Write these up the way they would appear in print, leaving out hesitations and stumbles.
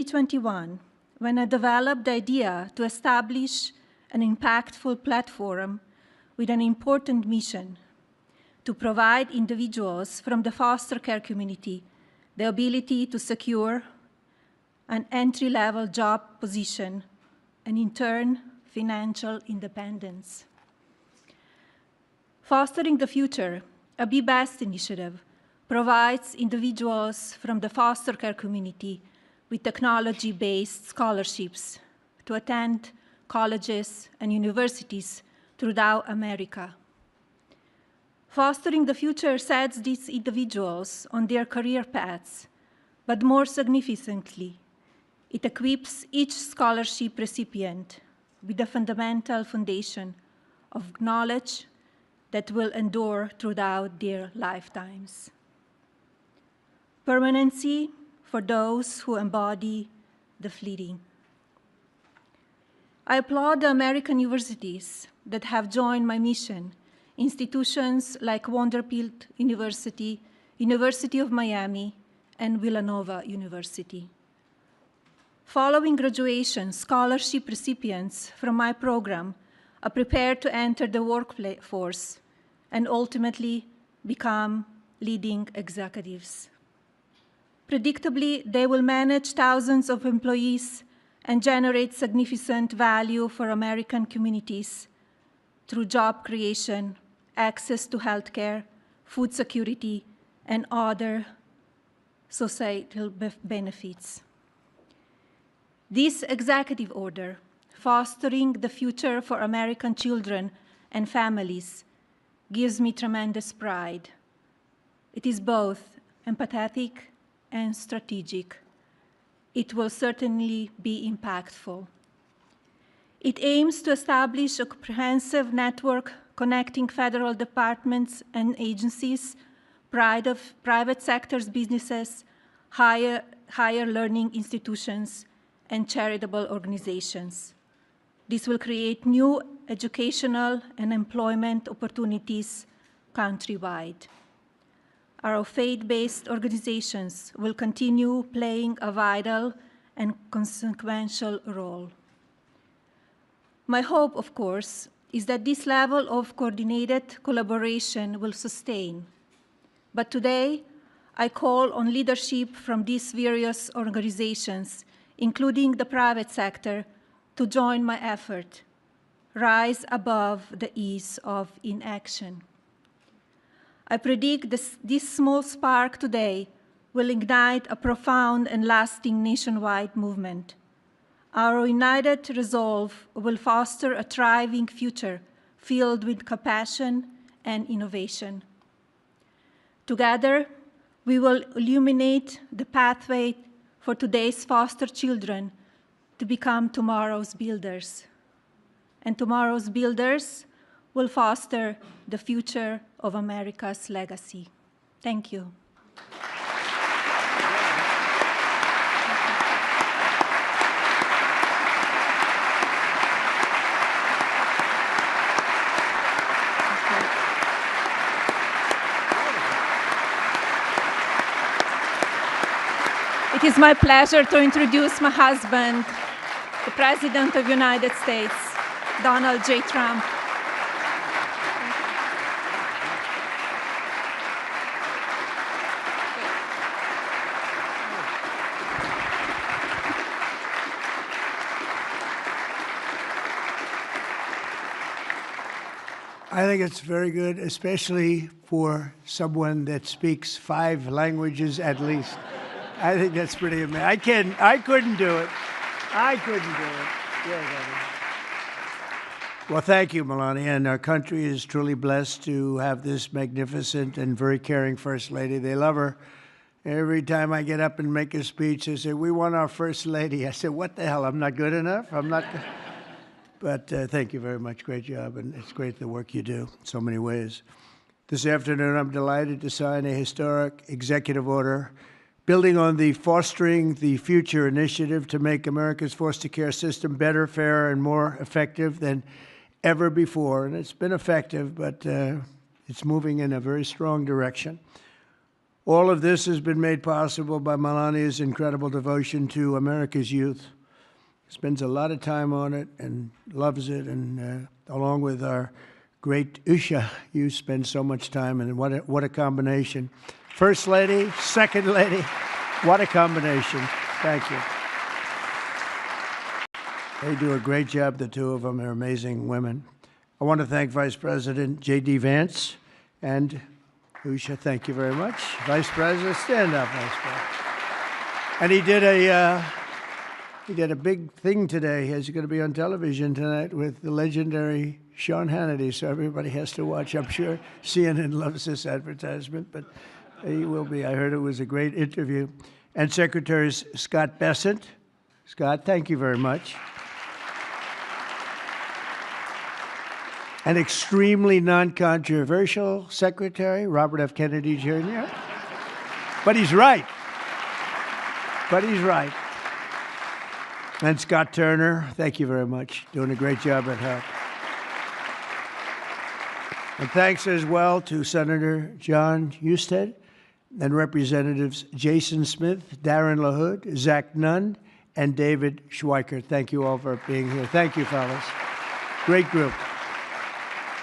2021, when I developed the idea to establish an impactful platform with an important mission to provide individuals from the foster care community the ability to secure an entry-level job position and, in turn, financial independence. Fostering the Future, a Be Best initiative, provides individuals from the foster care community with technology-based scholarships to attend colleges and universities throughout America. Fostering the Future sets these individuals on their career paths, but more significantly, it equips each scholarship recipient with a fundamental foundation of knowledge that will endure throughout their lifetimes. Permanency for those who embody the fleeting. I applaud the American universities that have joined my mission, institutions like Vanderbilt University, University of Miami, and Villanova University. Following graduation, scholarship recipients from my program are prepared to enter the workforce and ultimately become leading executives. Predictably, they will manage thousands of employees and generate significant value for American communities through job creation, access to healthcare, food security, and other societal benefits. This executive order, Fostering the Future for American Children and Families, gives me tremendous pride. It is both empathetic and strategic. It will certainly be impactful. It aims to establish a comprehensive network connecting federal departments and agencies, private sector's businesses, higher learning institutions, and charitable organizations. This will create new educational and employment opportunities countrywide. Our faith-based organizations will continue playing a vital and consequential role. My hope, of course, is that this level of coordinated collaboration will sustain. But today, I call on leadership from these various organizations, including the private sector, to join my effort, rise above the ease of inaction. I predict this small spark today will ignite a profound and lasting nationwide movement. Our united resolve will foster a thriving future filled with compassion and innovation. Together, we will illuminate the pathway for today's foster children to become tomorrow's builders. And tomorrow's builders will foster the future of America's legacy. Thank you. It is my pleasure to introduce my husband, the President of the United States, Donald J. Trump. I think it's very good, especially for someone that speaks 5 languages at least. I think that's pretty amazing. I couldn't do it. I couldn't do it. Yeah, well, thank you, Melania. And our country is truly blessed to have this magnificent and very caring First Lady. They love her. Every time I get up and make a speech, they say, "We want our First Lady." I said, "What the hell? I'm not good enough? I'm not good." But thank you very much. Great job. And it's great the work you do in so many ways. This afternoon, I'm delighted to sign a historic executive order building on the Fostering the Future initiative to make America's foster care system better, fairer, and more effective than ever before. And it's been effective, but it's moving in a very strong direction. All of this has been made possible by Melania's incredible devotion to America's youth. Spends a lot of time on it and loves it, and along with our great Usha, you spend so much time, and what a combination. First Lady, Second Lady, what a combination. Thank you. They do a great job, the two of them. They're amazing women. I want to thank Vice President J.D. Vance and Usha. Thank you very much. Vice President, stand up, Vice President. And he did a big thing today. He's going to be on television tonight with the legendary Sean Hannity, so everybody has to watch. I'm sure CNN loves this advertisement, but he will be. I heard it was a great interview. And Secretary Scott Bessent. Scott, thank you very much. An extremely non-controversial secretary, Robert F. Kennedy Jr. But he's right. But he's right. And Scott Turner, thank you very much. Doing a great job at HELP. And thanks as well to Senator John Husted and Representatives Jason Smith, Darren LaHood, Zach Nunn, and David Schweikert. Thank you all for being here. Thank you, fellas. Great group.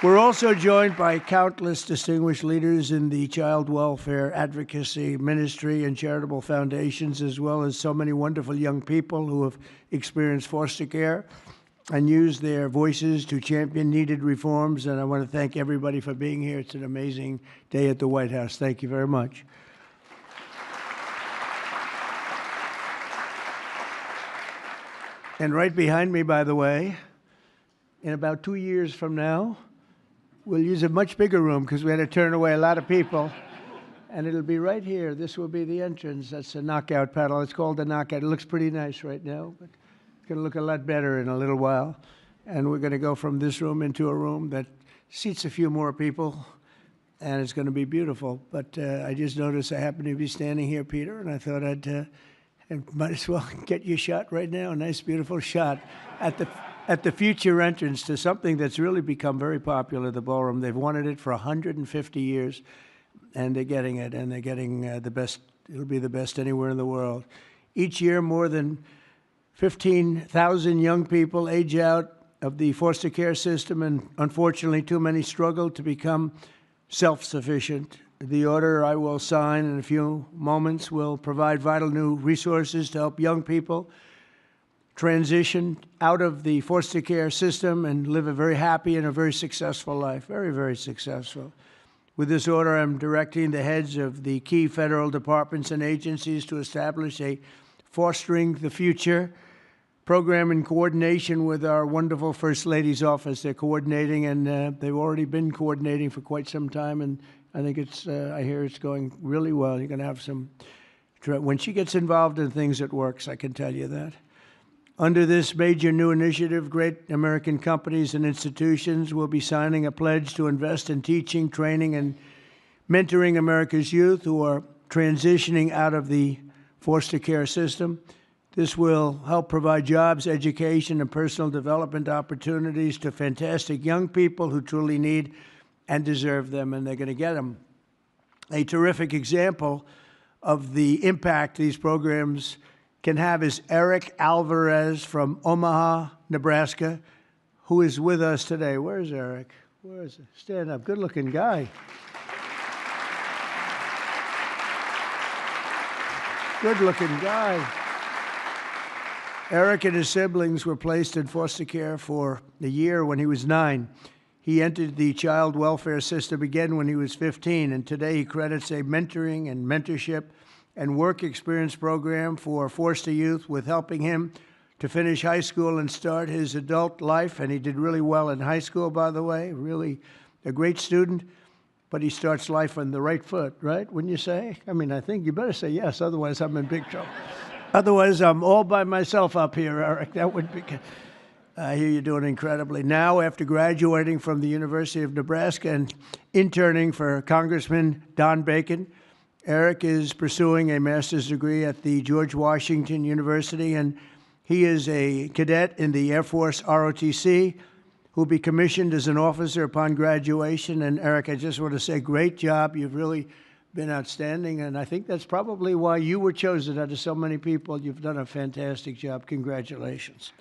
We're also joined by countless distinguished leaders in the child welfare advocacy ministry and charitable foundations, as well as so many wonderful young people who have experienced foster care and used their voices to champion needed reforms. And I want to thank everybody for being here. It's an amazing day at the White House. Thank you very much. And right behind me, by the way, in about 2 years from now, we'll use a much bigger room because we had to turn away a lot of people. And it'll be right here. This will be the entrance. That's a knockout paddle. It's called the knockout. It looks pretty nice right now, but it's going to look a lot better in a little while. And we're going to go from this room into a room that seats a few more people, and it's going to be beautiful. But I just noticed I happen to be standing here, Peter, and I thought I might as well get you a shot right now, a nice, beautiful shot at the future entrance to something that's really become very popular, the ballroom. They've wanted it for 150 years, and they're getting it, and they're getting the best. It'll be the best anywhere in the world. Each year, more than 15,000 young people age out of the foster care system, and unfortunately, too many struggle to become self-sufficient. The order I will sign in a few moments will provide vital new resources to help young people transition out of the foster care system and live a very happy and a very successful life, very, very successful. With this order, I'm directing the heads of the key federal departments and agencies to establish a Fostering the Future program in coordination with our wonderful First Lady's office. They're coordinating, and they've already been coordinating for quite some time, and I think I hear it's going really well. You're going to have some, when she gets involved in things, it works, I can tell you that. Under this major new initiative, great American companies and institutions will be signing a pledge to invest in teaching, training, and mentoring America's youth who are transitioning out of the foster care system. This will help provide jobs, education, and personal development opportunities to fantastic young people who truly need and deserve them, and they're going to get them. A terrific example of the impact these programs can have is Eric Alvarez from Omaha, Nebraska, who is with us today. Where's Eric? Where is he? Stand up. Good-looking guy. Good-looking guy. Eric and his siblings were placed in foster care for a year when he was 9. He entered the child welfare system again when he was 15, and today he credits a mentoring and mentorship and work experience program for foster youth with helping him to finish high school and start his adult life. And he did really well in high school, by the way, really a great student, but he starts life on the right foot, right? Wouldn't you say? I mean, I think you better say yes, otherwise I'm in big trouble. Otherwise, I'm all by myself up here, Eric. That would be... I hear you're doing incredibly. Now, after graduating from the University of Nebraska and interning for Congressman Don Bacon, Eric is pursuing a master's degree at the George Washington University, and he is a cadet in the Air Force ROTC who will be commissioned as an officer upon graduation. And Eric, I just want to say, great job. You've really been outstanding, and I think that's probably why you were chosen out of so many people. You've done a fantastic job. Congratulations.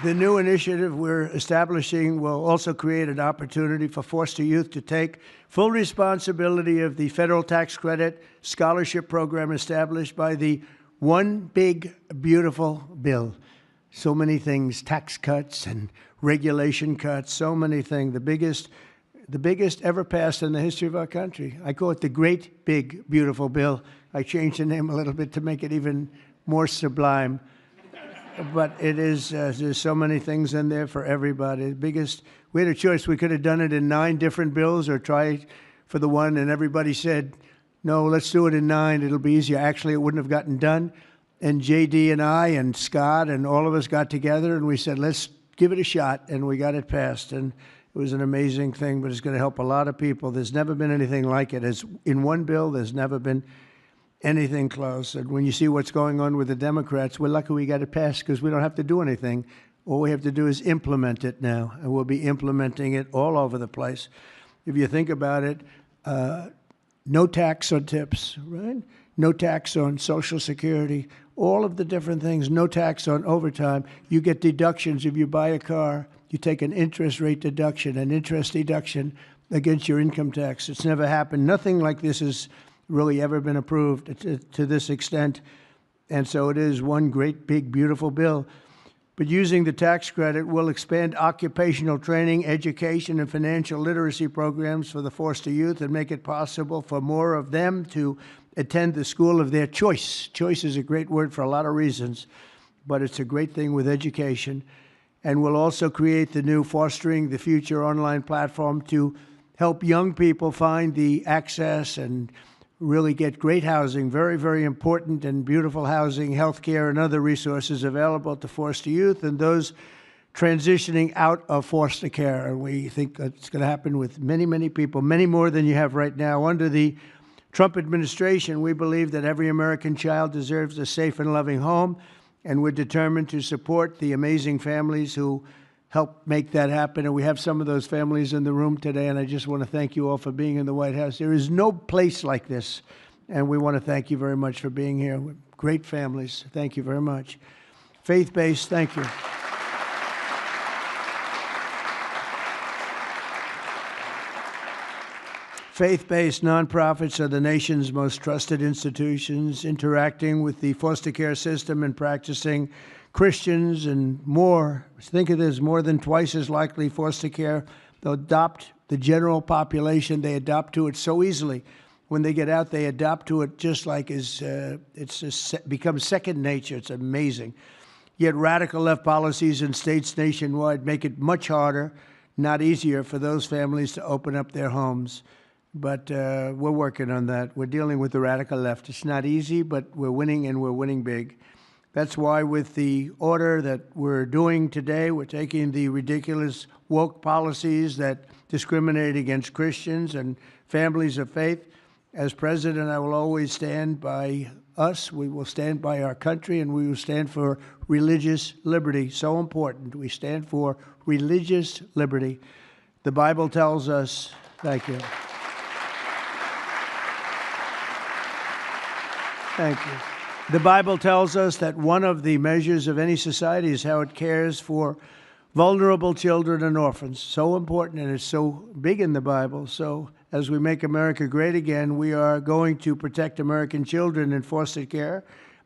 The new initiative we're establishing will also create an opportunity for foster youth to take full responsibility of the federal tax credit scholarship program established by the One Big Beautiful Bill. So many things, tax cuts and regulation cuts, so many things. The biggest ever passed in the history of our country. I call it the Great Big Beautiful Bill. I changed the name a little bit to make it even more sublime. But it is, there's so many things in there for everybody. We had a choice. We could have done it in 9 different bills or try for the one, and everybody said, no, let's do it in 9. It'll be easier. Actually, it wouldn't have gotten done. And J.D. and I and Scott and all of us got together, and we said, let's give it a shot, and we got it passed. And it was an amazing thing, but it's going to help a lot of people. There's never been anything like it. As in one bill, there's never been anything close. And when you see what's going on with the Democrats, we're lucky we got it passed because we don't have to do anything. All we have to do is implement it now, and we'll be implementing it all over the place. If you think about it, no tax on tips, right? No tax on Social Security, all of the different things, no tax on overtime. You get deductions if you buy a car. You take an interest rate deduction, an interest deduction against your income tax. It's never happened. Nothing like this has really ever been approved to this extent. And so it is one great, big, beautiful bill. But using the tax credit will expand occupational training, education, and financial literacy programs for the foster youth and make it possible for more of them to attend the school of their choice. Choice is a great word for a lot of reasons, but it's a great thing with education. And we'll also create the new Fostering the Future online platform to help young people find the access and really get great housing, very, very important and beautiful housing, health care, and other resources available to foster youth and those transitioning out of foster care. And we think it's going to happen with many, many people, many more than you have right now. Under the Trump administration, we believe that every American child deserves a safe and loving home, and we're determined to support the amazing families who help make that happen. And we have some of those families in the room today, and I just want to thank you all for being in the White House. There is no place like this, and we want to thank you very much for being here. Great families. Thank you very much. Faith-based, thank you. Faith-based nonprofits are the nation's most trusted institutions, interacting with the foster care system and practicing Christians and more. Think of this, more than twice as likely foster care. They'll adopt the general population. They adopt to it so easily. When they get out, they adopt to it just like becomes second nature. It's amazing. Yet radical left policies in states nationwide make it much harder, not easier, for those families to open up their homes. But we're working on that. We're dealing with the radical left. It's not easy, but we're winning, and we're winning big. That's why with the order that we're doing today, we're taking the ridiculous woke policies that discriminate against Christians and families of faith. As president, I will always stand by us. We will stand by our country, and we will stand for religious liberty. So important. We stand for religious liberty. The Bible tells us, thank you. Thank you. The Bible tells us that one of the measures of any society is how it cares for vulnerable children and orphans. So important, and it's so big in the Bible. So as we make America great again, we are going to protect American children in foster care,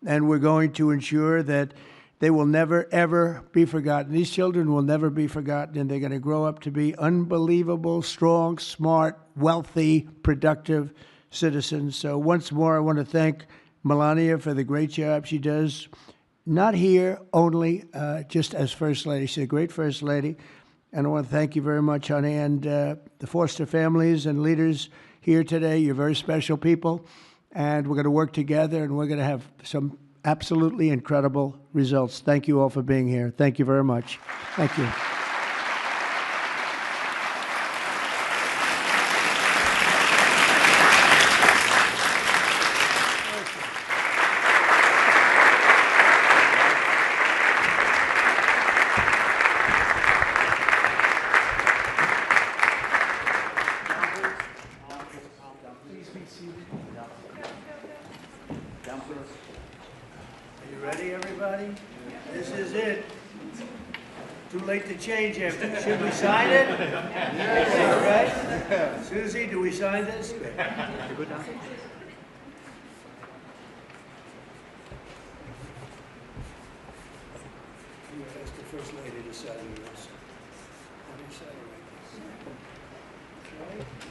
and we're going to ensure that they will never, ever be forgotten. These children will never be forgotten, and they're going to grow up to be unbelievable, strong, smart, wealthy, productive citizens. So once more, I want to thank Melania for the great job she does, not here only just as First Lady. She's a great First Lady. And I want to thank you very much, honey, and the foster families and leaders here today. You're very special people, and we're going to work together, and we're going to have some absolutely incredible results. Thank you all for being here. Thank you very much. Thank you. You ready, everybody? This is it. Too late to change after. Should we sign it? All right. Susie, do we sign this? Good. Good now. Ask the First Lady to sign this. Let me sign it right there. Okay.